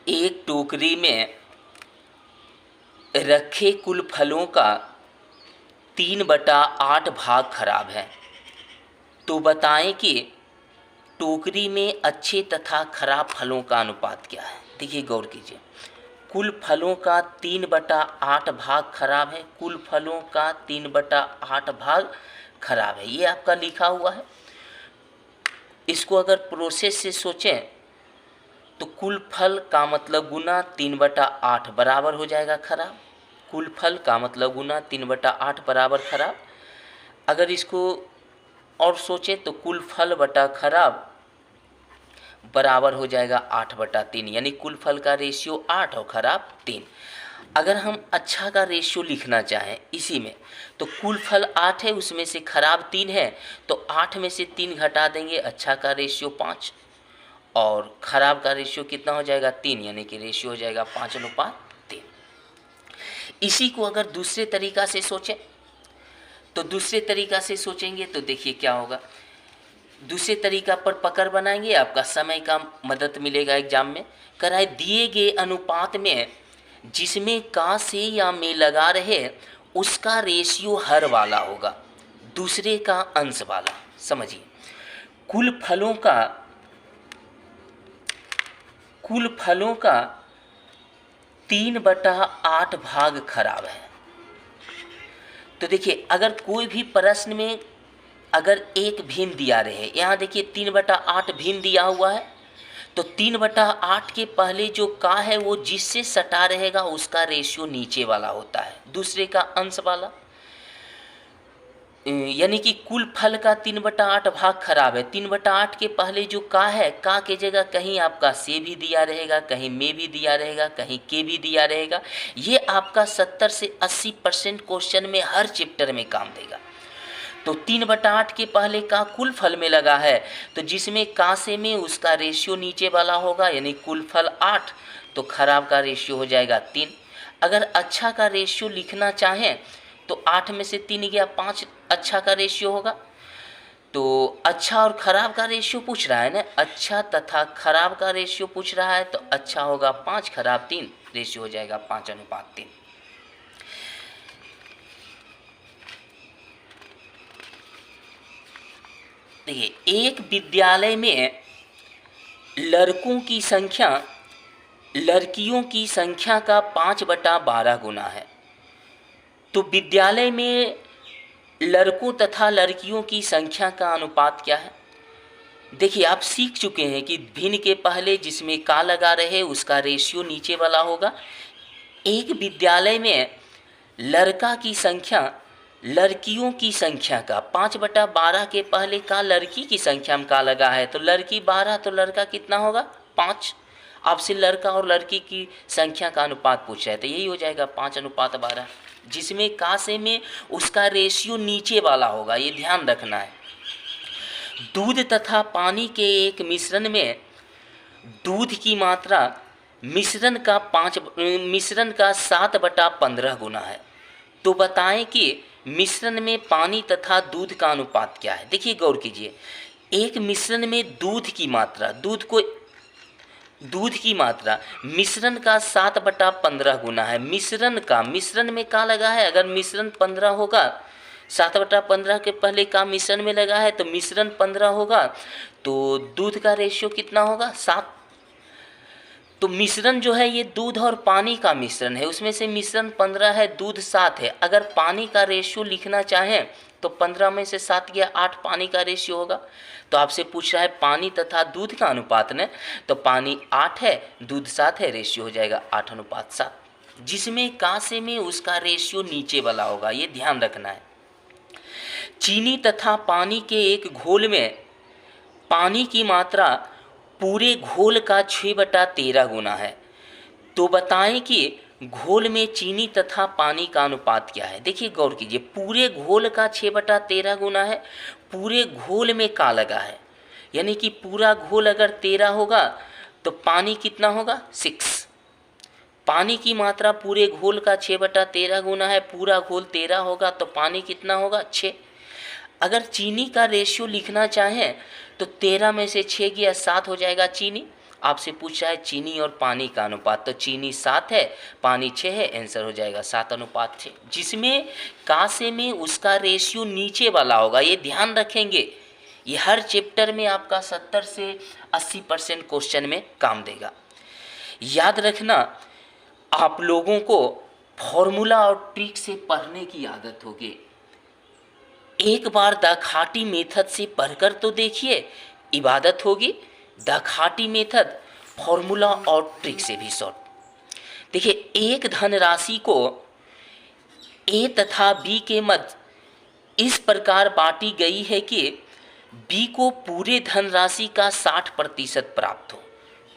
एक टोकरी में रखे कुल फलों का 3/8 भाग खराब है, तो बताएं कि टोकरी में अच्छे तथा खराब फलों का अनुपात क्या है। देखिए गौर कीजिए, कुल फलों का 3/8 भाग खराब है, कुल फलों का 3/8 भाग खराब है, ये आपका लिखा हुआ है। इसको अगर प्रोसेस से सोचें तो कुल फल का मतलब गुना 3/8 बराबर हो जाएगा खराब। कुल फल का मतलब गुना 3/8 बराबर खराब। अगर इसको और सोचें तो कुल फल बटा खराब बराबर हो जाएगा 8/3, यानी कुल फल का रेशियो 8 और खराब 3। अगर हम अच्छा का रेशियो लिखना चाहें इसी में, तो कुल फल 8 है, उसमें से खराब 3 है, तो 8 में से 3 घटा देंगे, अच्छा का रेशियो 5 और खराब का रेशियो कितना हो जाएगा 3, यानी कि रेशियो हो जाएगा 5:3। इसी को अगर दूसरे तरीका से सोचें तो दूसरे तरीका से सोचेंगे तो देखिए क्या होगा। दूसरे तरीका पर पकड़ बनाएंगे, आपका समय का मदद मिलेगा एग्जाम में। कराए दिए गए अनुपात में जिसमें का से या में लगा रहे उसका रेशियो हर वाला होगा, दूसरे का अंश वाला। समझिए, कुल फलों का 3/8 भाग खराब है। तो देखिए, अगर कोई भी प्रश्न में अगर एक भिन्न दिया रहे, यहाँ देखिए 3/8 भिन्न दिया हुआ है, तो 3/8 के पहले जो का है वो जिससे सटा रहेगा उसका रेशियो नीचे वाला होता है, दूसरे का अंश वाला। यानी कि कुल फल का 3/8 भाग खराब है। 3/8 के पहले जो का है, का के जगह कहीं आपका से भी दिया रहेगा, कहीं में भी दिया रहेगा, कहीं के भी दिया रहेगा। ये आपका 70 से 80% क्वेश्चन में हर चैप्टर में काम देगा। तो 3/8 के पहले का कुल फल में लगा है, तो जिसमें का से में उसका रेशियो नीचे वाला होगा, यानी कुल फल 8, तो खराब का रेशियो हो जाएगा 3। अगर अच्छा का रेशियो लिखना चाहें तो 8 में से 3 गया 5 अच्छा का रेशियो होगा। तो अच्छा और खराब का रेशियो पूछ रहा है ना, अच्छा तथा खराब का रेशियो पूछ रहा है, तो अच्छा होगा 5, खराब 3, रेशियो हो जाएगा 5:3। देखिए, एक विद्यालय में लड़कों की संख्या लड़कियों की संख्या का 5/12 गुना है, तो विद्यालय में लड़कों तथा लड़कियों की संख्या का अनुपात क्या है। देखिए, आप सीख चुके हैं कि भिन्न के पहले जिसमें का लगा रहे उसका रेशियो नीचे वाला होगा। एक विद्यालय में लड़का की संख्या लड़कियों की संख्या का 5/12 के पहले का लड़की की संख्या में का लगा है, तो लड़की 12 तो लड़का कितना होगा 5। आपसे लड़का और लड़की की संख्या का अनुपात पूछ रहे हैं, तो यही हो जाएगा 5:12। जिसमें का से में उसका रेशियो नीचे वाला होगा, ये ध्यान रखना है। दूध तथा पानी के एक मिश्रण में दूध की मात्रा मिश्रण का 7/15 गुना है, तो बताएं कि मिश्रण में पानी तथा दूध का अनुपात क्या है। देखिए गौर कीजिए, एक मिश्रण में दूध की मात्रा मिश्रण का 7/15 गुना है। मिश्रण में का लगा है, अगर मिश्रण 15 होगा, 7/15 के पहले का मिश्रण में लगा है, तो मिश्रण 15 होगा, तो दूध का रेशियो कितना होगा 7। तो मिश्रण जो है ये दूध और पानी का मिश्रण है, उसमें से मिश्रण 15 है, दूध 7 है। अगर पानी का रेशियो लिखना चाहें तो 15 में से 7 गया 8 पानी का रेशियो होगा। तो आपसे पूछ रहा है पानी तथा दूध का अनुपात ने, तो पानी 8 है, दूध 7 है, रेशियो हो जाएगा 8:7। जिसमें का से में उसका रेशियो नीचे वाला होगा, ये ध्यान रखना है। चीनी तथा पानी के एक घोल में पानी की मात्रा पूरे घोल का 6/13 गुना है, तो बताएं कि घोल में चीनी तथा पानी का अनुपात क्या है। देखिए गौर कीजिए, पूरे घोल का 6/13 गुना है, पूरे घोल में का लगा है, यानी कि पूरा घोल अगर 13 होगा तो पानी कितना होगा 6। पानी की मात्रा पूरे घोल का 6/13 गुना है, पूरा घोल 13 होगा, तो पानी कितना होगा 6। अगर चीनी का रेशियो लिखना चाहें तो 13 में से 6 गया 7 हो जाएगा चीनी, आपसे पूछा है चीनी और पानी का अनुपात, तो चीनी 7 है, पानी 6 है, आंसर हो जाएगा 7:6। जिसमें कासे में उसका रेशियो नीचे वाला होगा, ये ध्यान रखेंगे। ये हर चैप्टर में आपका 70 से 80% क्वेश्चन में काम देगा। याद रखना, आप लोगों को फॉर्मूला और ट्रिक से पढ़ने की आदत होगी। एक बार दाखाटी मेथड से पढ़कर तो देखिए, इबादत होगी। दाखाटी मेथड फॉर्मूला और ट्रिक से भी शॉर्ट। देखिए, एक धनराशि को ए तथा बी के मध्य इस प्रकार बांटी गई है कि बी को पूरे धनराशि का 60% प्राप्त हो।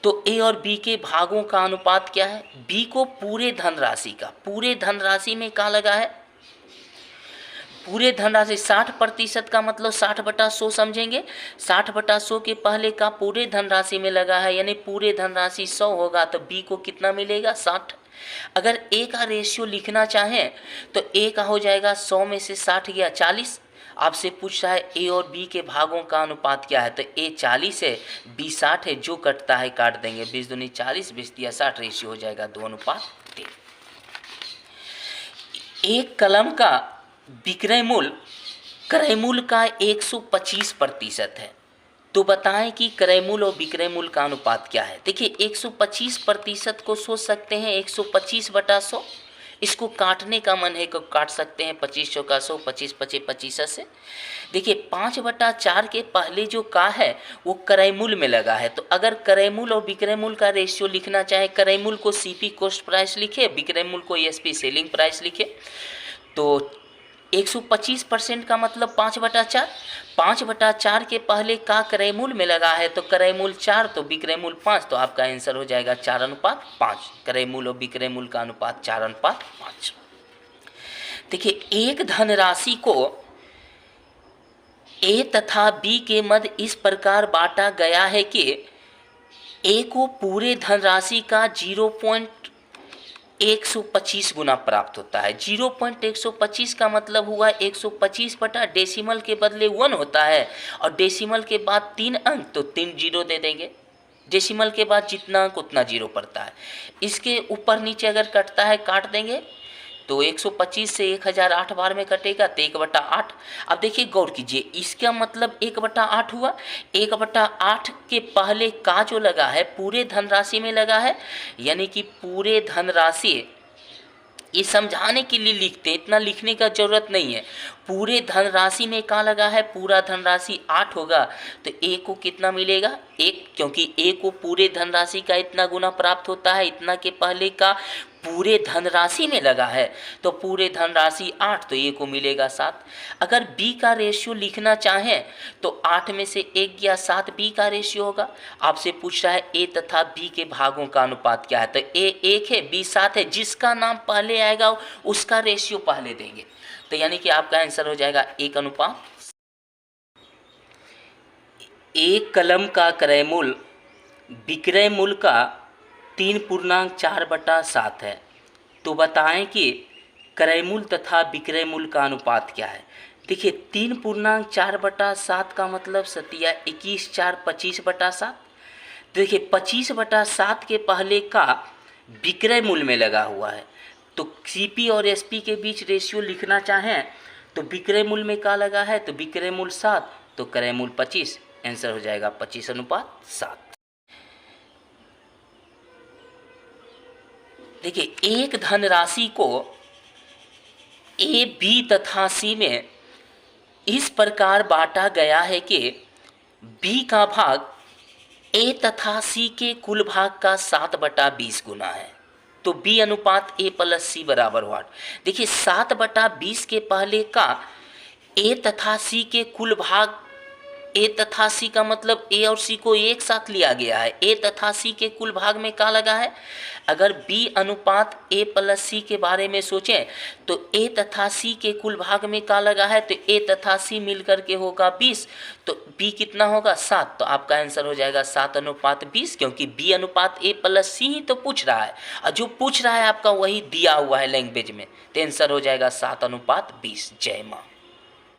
तो ए और बी के भागों का अनुपात क्या है? बी को पूरे धनराशि का, पूरे धनराशि में क्या लगा है? पूरे धनराशि 60% का मतलब 60/100 समझेंगे। 60/100 के पहले का पूरे धनराशि में लगा है, यानी पूरे धनराशि 100 होगा, तो बी को कितना मिलेगा? 60। अगर ए का रेशियो लिखना चाहें तो ए का हो जाएगा 100 में से 60 गया 40। आपसे पूछ रहा है ए और बी के भागों का अनुपात क्या है, तो ए 40 है, बी 60 है, जो कटता है काट देंगे, 20 दूनी 40, 20 तिया 60, रेशियो हो जाएगा 2:3। एक कलम का विक्रय मूल्य क्रय मूल्य का 125% है, तो बताएं कि क्रय मूल्य और विक्रय मूल्य का अनुपात क्या है। देखिए, 125% को सोच सकते हैं 125/100। इसको काटने का मन है तो काट सकते हैं 25 चौका 100, 25 पचे 25 से। देखिए, 5/4 के पहले जो का है वो क्रय मूल्य में लगा है, तो अगर क्रय मूल्य और विक्रय मूल्य का रेशियो लिखना चाहे, क्रय मूल्य को सीपी कॉस्ट प्राइस लिखे, विक्रय मूल्य को एसपी सेलिंग प्राइस लिखे, तो 125% का मतलब 5/4। 5/4 के पहले का क्रय मूल्य में लगा है, तो क्रय मूल्य 4 तो विक्रय मूल्य 5, तो आपका आंसर हो जाएगा 4:5। क्रय मूल्य और विक्रय मूल्य का अनुपात 4:5। देखिए, एक धनराशि को ए तथा बी के मध्य इस प्रकार बांटा गया है कि ए को पूरे धनराशि का 0.125 गुना प्राप्त होता है। 0.125 का मतलब हुआ 125 बटा डेसिमल के बदले 1 होता है, और डेसिमल के बाद 3 अंक, तो 3 जीरो दे देंगे। डेसिमल के बाद जितना अंक उतना जीरो पड़ता है। इसके ऊपर नीचे अगर कटता है काट देंगे, तो 125 से 1008 बार में कटेगा, तो 1/8। अब देखिए गौर कीजिए, इसका मतलब 1/8 हुआ। 1/8 के पहले का जो लगा है पूरे धनराशि में लगा है, यानी कि पूरे धनराशि, ये समझाने के लिए लिखते हैं, इतना लिखने का जरूरत नहीं है। पूरे धनराशि में का लगा है, पूरा धनराशि 8 होगा, तो ए को कितना मिलेगा? 1, क्योंकि ए को पूरे धनराशि का इतना गुना प्राप्त होता है, इतना के पहले का पूरे धनराशि में लगा है, तो पूरे धनराशि 8, तो ए को मिलेगा 7। अगर बी का रेशियो लिखना चाहें तो 8 में से 1 गया 7 बी का रेशियो होगा। आपसे पूछ रहा है ए तथा बी के भागों का अनुपात क्या है, तो ए 1 है, बी 7 है, जिसका नाम पहले आएगा उसका रेशियो पहले देंगे, तो यानी कि आपका आंसर हो जाएगा 1:। एक कलम का क्रय मूल्य विक्रय मूल्य का 3.4/7 है, तो बताएं कि क्रय मूल्य तथा विक्रय मूल्य का अनुपात क्या है। देखिए, 3.4/7 का मतलब सतिया 21 4 25/7। देखिए, 25/7 के पहले का विक्रय मूल्य में लगा हुआ है, तो सीपी और एसपी के बीच रेशियो लिखना चाहें तो विक्रय मूल्य में का लगा है, तो विक्रय मूल्य 7, तो क्रय मूल्य 25, आंसर हो जाएगा 25:7। देखिए, एक धनराशि को ए, बी तथा सी में इस प्रकार बांटा गया है कि बी का भाग ए तथा सी के कुल भाग का 7/20 गुना है, तो बी अनुपात ए प्लस सी बराबर हुआ। देखिए, 7/20 के पहले का ए तथा सी के कुल भाग, ए तथा सी का मतलब ए और सी को एक साथ लिया गया है, ए तथा सी के कुल भाग में क्या लगा है। अगर बी अनुपात ए प्लस सी के बारे में सोचें तो ए तथा सी के कुल भाग में क्या लगा है, तो ए तथा सी मिलकर के होगा 20, तो बी कितना होगा 7, तो आपका आंसर हो जाएगा 7:20, क्योंकि बी अनुपात ए प्लस सी ही तो पूछ रहा है, और जो पूछ रहा है आपका वही दिया हुआ है लैंग्वेज में, तो आंसर हो जाएगा 7:20। जय माँ।